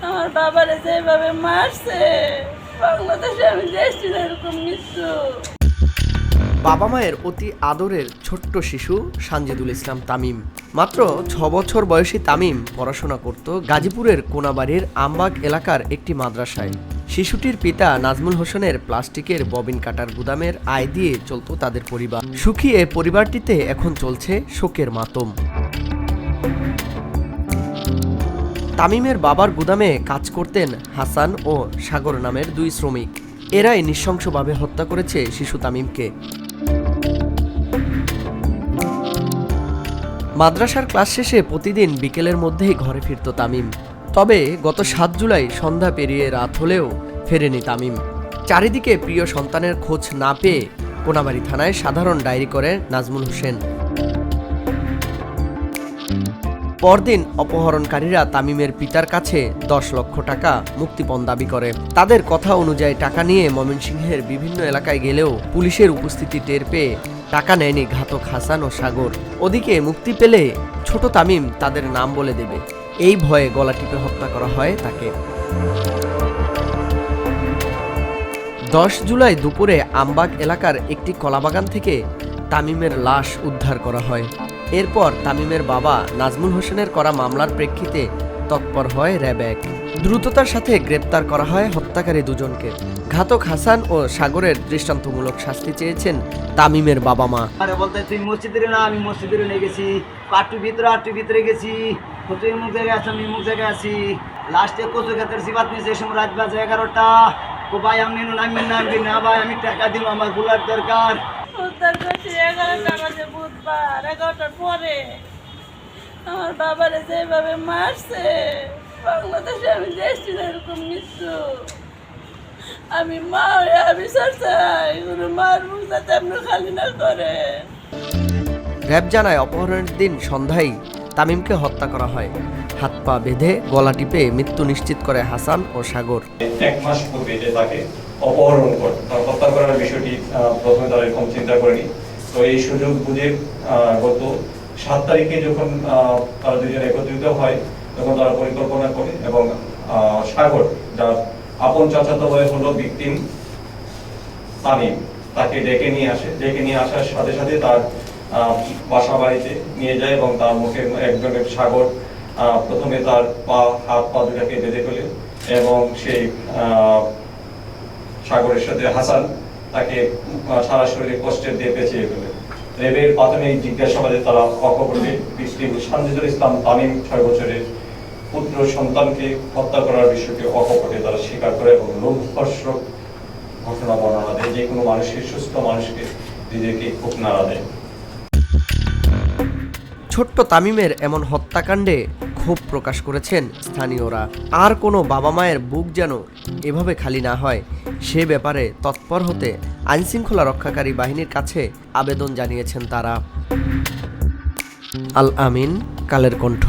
আমার বাবারে যেভাবে মারছে, বাংলাদেশে আমি দেখছি না এরকম মৃত্যু। বাবা মায়ের অতি আদরের ছোট্ট শিশু সানজিদুল ইসলাম তামিম। মাত্র 6 বছর বয়সী তামিম পড়াশোনা করত গাজীপুরের কোনাবাড়ির আমবাগ এলাকার একটি মাদ্রাসায়। শিশুটির পিতা নাজমুল হোসেনের প্লাস্টিকের ববিন কাটার গুদামের আয় দিয়ে চলত তাদের পরিবার। সুখী এ পরিবারটিতে এখন চলছে শোকের মাতম। তামিমের বাবার গুদামে কাজ করতেন হাসান ও সাগর নামের 2 শ্রমিক। এরাই নৃশংসভাবে হত্যা করেছে শিশু তামিমকে। মাদ্রাসার ক্লাস শেষে প্রতিদিন বিকেলের মধ্যেই ঘরে ফিরত তামিম। তবে গত 7 জুলাই সন্ধ্যা পেরিয়ে রাত হলেও ফেরেনি তামিম। চারিদিকে প্রিয় সন্তানের খোঁজ না পেয়ে কোনাবাড়ি থানায় সাধারণ ডায়েরি করে নাজমুল হোসেন। পরদিন অপহরণকারীরা তামিমের পিতার কাছে 10 লক্ষ টাকা মুক্তিপণ দাবি করে। তাদের কথা অনুযায়ী টাকা নিয়ে ময়মনসিংহের বিভিন্ন এলাকায় গেলেও পুলিশের উপস্থিতি টের পেয়ে টাকা নেয়নি ঘাতক হাসান ও সাগর। ওদিকে মুক্তি পেলে ছোট তামিম তাদের নাম বলে দেবে, এই ভয়ে গলা টিপে হত্যা করা হয় তাকে। 10 জুলাই দুপুরে আমবাগ এলাকার একটি কলাবাগান থেকে তামিমের লাশ উদ্ধার করা হয়। এরপর তামিমের বাবা নাজমুল হোসেনের করা মামলার প্রেক্ষিতে তৎপর হয় র্যাব 1। দ্রুততার সাথে গ্রেপ্তার করা হয় হত্যাকারী দুজনকে। ঘাতক হাসান ও সাগরের দৃষ্টান্তমূলক শাস্তি চেয়েছেন তামিমের বাবা মা। আরে বলতে তুই মসজিদের না, আমি মসজিদের নিয়ে গেছি, আটটু ভিতরে গেছি, তুই মুখ জায়গায় আছি, আমি মুখ জায়গায় আছি। লাস্টে কচু ক্ষেতের সিবাত নিয়েছে, সময় রাত বাজে 11টা। ও ভাই আমি নামবি না ভাই, আমি টাকা দিব, আমার বুলার দরকার। উদ্ধার করছি 11টা বাজে বুধবার, 11টার পরে। আমার বাবারে যেভাবে মারছে, বাংলাদেশে আমি দেখছি না এরকম মৃত্যু। আমি মা হয়ে আমি চাই কোনো মার মুখ যাতে আপনি খালি না করে। র্যাব জানায় অপহরণের দিন সন্ধ্যায় তামিমকে হত্যা করা হয়। হাত পা বেঁধে গলা টিপে মৃত্যু নিশ্চিত করে হাসান ও সাগর। 1 মাস পূর্বে যে তাকে অপহরণ করে হত্যা করার বিষয়টি প্রথমে তারা এরকম চিন্তা করেনি। তো এই সুযোগ বুঝে গত 7 তারিখে যখন তারা দুজন একত্রিত হয়, তখন তারা পরিকল্পনা করে এবং সাগর, যার আপন চাচাতো ভাই হলো ভিকটিম তামিম, তাকে ডেকে নিয়ে আসার সাথে সাথে তার বাসা বাড়িতে নিয়ে যায় এবং তার মুখে একজনের সাগর প্রথমে তার হাত পা দুটাকে বেঁধে ফেলে এবং সেই সাগরের সাথে হাসান তাকে সারা শরীরে কষ্টের দিয়ে পেঁচিয়ে ফেলে। র্যাবের প্রাথমিক জিজ্ঞাসাবাদে তারা অকপটে সানজিদুল ইসলাম তামিম 6 বছরের পুত্র সন্তানকে হত্যা করার বিষয়টি অকপটে তারা স্বীকার করে এবং লোমহর্ষক ঘটনা বর্ণনা দেয়। যে কোনো মানুষের, সুস্থ মানুষকে নিজেকে খুব নাড়া দেয়। ছোট্ট তামিমের এমন হত্যাকাণ্ডে ক্ষোভ প্রকাশ করেছেন স্থানীয়রা। আর কোনো বাবা মায়ের বুক যেন এভাবে খালি না হয়, সে ব্যাপারে তৎপর হতে আইনশৃঙ্খলা রক্ষাকারী বাহিনীর কাছে আবেদন জানিয়েছেন তারা। আল আমিন, কালের কণ্ঠ।